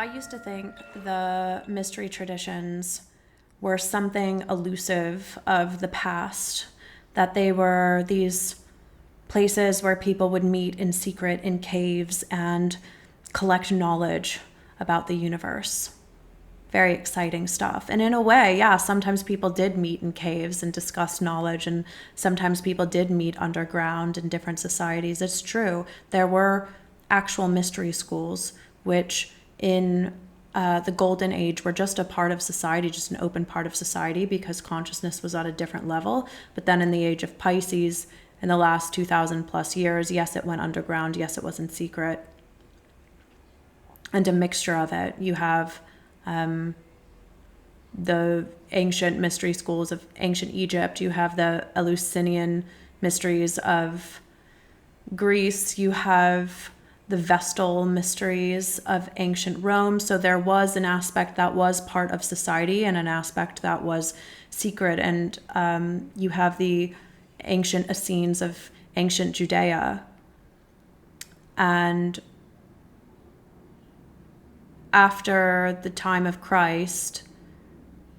I used to think the mystery traditions were something elusive of the past, that they were these places where people would meet in secret in caves and collect knowledge about the universe. Very exciting stuff. And in a way, yeah, sometimes people did meet in caves and discuss knowledge, and sometimes people did meet underground in different societies. It's true. There were actual mystery schools, which in the golden age were just a part of society, just an open part of society because consciousness was at a different level. But then in the age of Pisces, in the last 2,000 plus years, yes, it went underground. Yes, it was in secret. And a mixture of it. You have the ancient mystery schools of ancient Egypt. You have the Eleusinian mysteries of Greece. You have the Vestal mysteries of ancient Rome. So there was an aspect that was part of society and an aspect that was secret. And you have the ancient Essenes of ancient Judea. And after the time of Christ,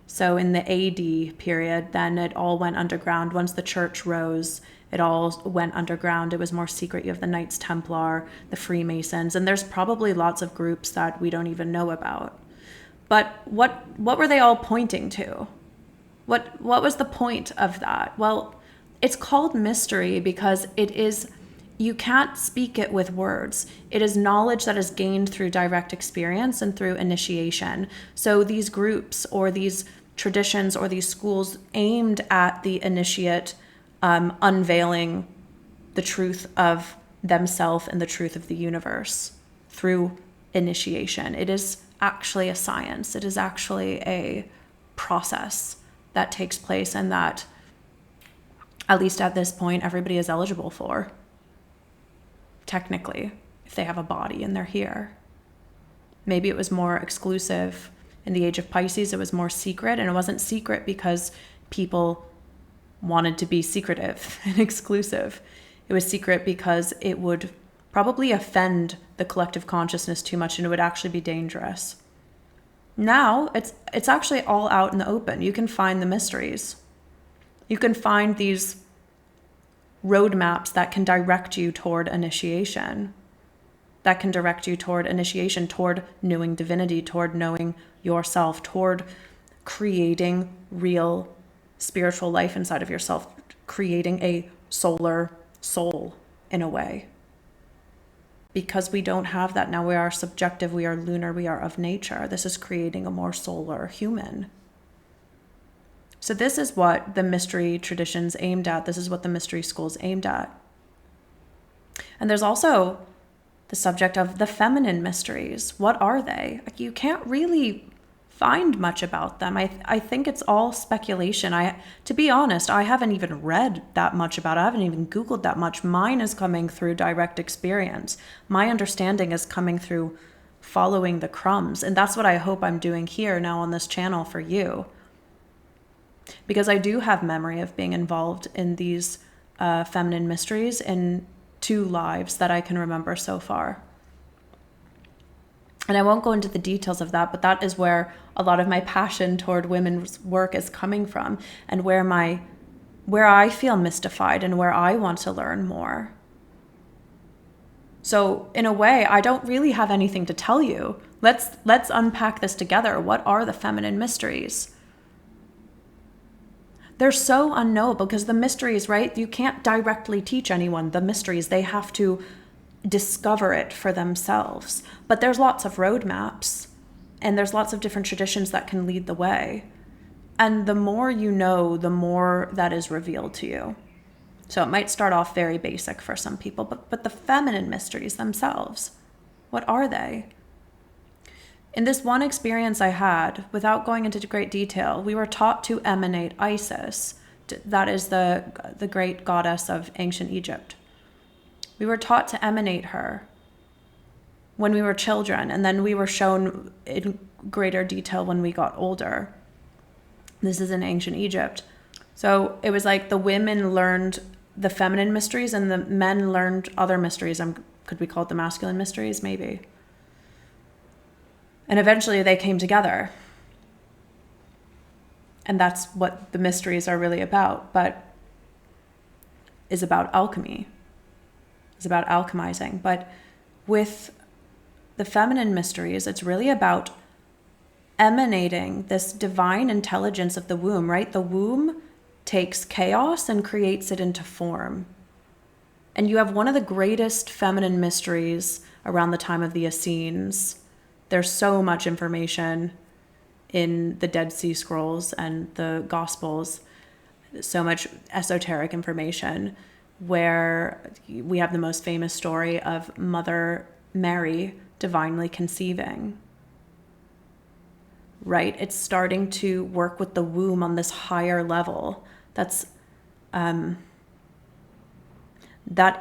so in the AD period, then it all went underground. Once the church rose, it all went underground. It was more secret. You have the Knights Templar, the Freemasons, and there's probably lots of groups that we don't even know about. But what were they all pointing to? What was the point of that? Well, it's called mystery because it is, you can't speak it with words. It is knowledge that is gained through direct experience and through initiation. So these groups or these traditions or these schools aimed at the initiate unveiling the truth of themselves and the truth of the universe through initiation. It is actually a science. It is actually a process that takes place and that, at least at this point, everybody is eligible for. Technically, if they have a body and they're here. Maybe it was more exclusive in the age of Pisces. It was more secret, and it wasn't secret because people wanted to be secretive and exclusive. It was secret because it would probably offend the collective consciousness too much and it would actually be dangerous. Now it's actually all out in the open. You can find the mysteries. You can find these roadmaps that can direct you toward initiation, toward knowing divinity, toward knowing yourself, toward creating real spiritual life inside of yourself, creating a solar soul in a way. Because we don't have that now. We are subjective, we are lunar, we are of nature. This is creating a more solar human. So this is what the mystery traditions aimed at. This is what the mystery schools aimed at. And there's also the subject of the feminine mysteries. What are they? Like, you can't really find much about them. I think it's all speculation. To be honest, I haven't even read that much about it. I haven't even Googled that much. Mine is coming through direct experience. My understanding is coming through following the crumbs. And that's what I hope I'm doing here now on this channel for you. Because I do have memory of being involved in these feminine mysteries in 2 lives that I can remember so far. And I won't go into the details of that, but that is where a lot of my passion toward women's work is coming from, and where I feel mystified and where I want to learn more. So in a way, I don't really have anything to tell you. Let's unpack this together. What are the feminine mysteries? They're so unknowable because the mysteries, right? You can't directly teach anyone the mysteries. They have to discover it for themselves. But there's lots of roadmaps and there's lots of different traditions that can lead the way. And the more you know, the more that is revealed to you. So it might start off very basic for some people, but the feminine mysteries themselves, what are they? In this one experience I had, without going into great detail, we were taught to emanate Isis. That is the great goddess of ancient Egypt. We were taught to emanate her when we were children, and then we were shown in greater detail when we got older. This is in ancient Egypt. So it was like the women learned the feminine mysteries and the men learned other mysteries. Could we call it the masculine mysteries? Maybe. And eventually they came together. And that's what the mysteries are really about, but is about alchemy. It's about alchemizing. But with the feminine mysteries, it's really about emanating this divine intelligence of the womb, right? The womb takes chaos and creates it into form. And you have one of the greatest feminine mysteries around the time of the Essenes. There's so much information in the Dead Sea Scrolls and the Gospels, so much esoteric information, where we have the most famous story of Mother Mary divinely conceiving. Right? It's starting to work with the womb on this higher level. That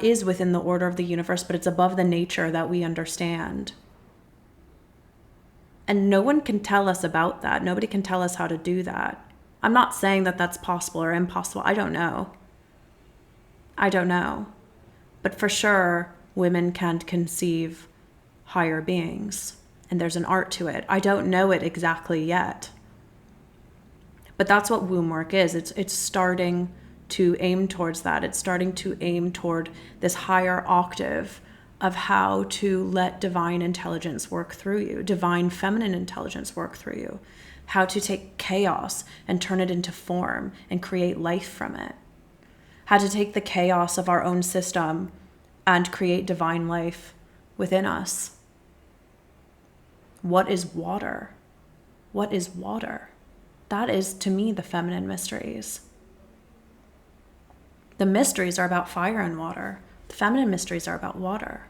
is within the order of the universe, but it's above the nature that we understand. And no one can tell us about that. Nobody can tell us how to do that. I'm not saying that that's possible or impossible. I don't know. But for sure, women can conceive higher beings. And there's an art to it. I don't know it exactly yet. But that's what womb work is. It's starting to aim towards that. It's starting to aim toward this higher octave of how to let divine intelligence work through you, divine feminine intelligence work through you, how to take chaos and turn it into form and create life from it, how to take the chaos of our own system and create divine life within us. What is water? What is water? That is, to me, the feminine mysteries. The mysteries are about fire and water. The feminine mysteries are about water.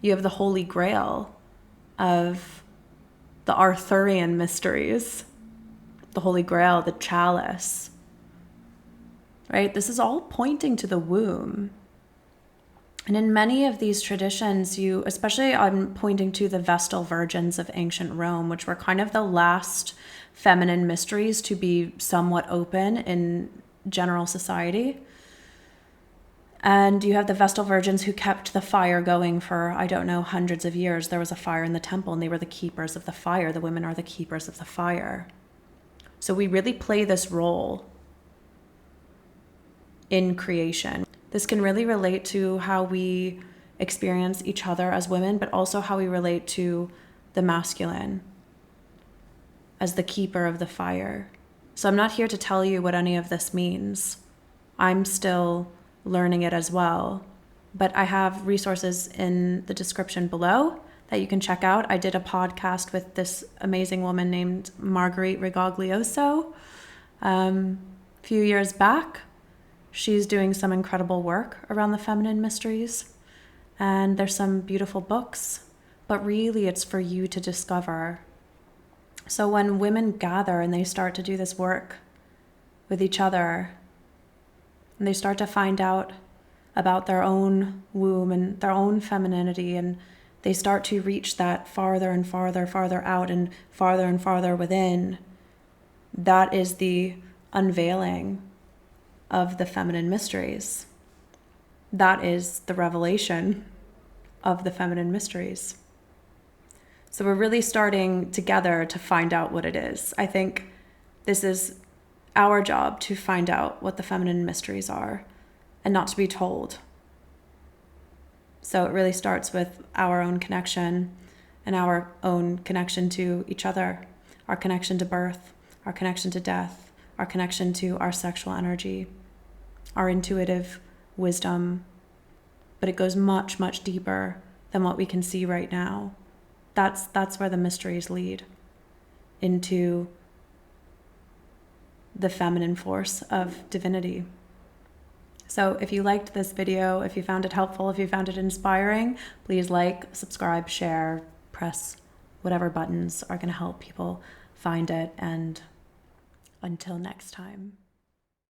You have the Holy Grail of the Arthurian mysteries, the Holy Grail, the chalice, right? This is all pointing to the womb. And in many of these traditions, especially I'm pointing to the Vestal Virgins of ancient Rome, which were kind of the last feminine mysteries to be somewhat open in general society. And you have the Vestal Virgins who kept the fire going for, hundreds of years. There was a fire in the temple and they were the keepers of the fire. The women are the keepers of the fire. So we really play this role in creation. This can really relate to how we experience each other as women, but also how we relate to the masculine as the keeper of the fire. So I'm not here to tell you what any of this means. I'm still learning it as well. But I have resources in the description below that you can check out. I did a podcast with this amazing woman named Marguerite Rigoglioso a few years back. She's doing some incredible work around the feminine mysteries. And there's some beautiful books, but really it's for you to discover. So when women gather and they start to do this work with each other, and they start to find out about their own womb and their own femininity, and they start to reach that farther and farther out and farther within, that is the unveiling of the feminine mysteries. That is the revelation of the feminine mysteries. So we're really starting together to find out what it is. I think this is our job to find out what the feminine mysteries are and not to be told. So it really starts with our own connection and our own connection to each other, our connection to birth, our connection to death, our connection to our sexual energy, our intuitive wisdom. But it goes much, much deeper than what we can see right now. That's where the mysteries lead, into the feminine force of divinity. So if you liked this video, if you found it helpful, if you found it inspiring, please like, subscribe, share, press whatever buttons are going to help people find it. And until next time.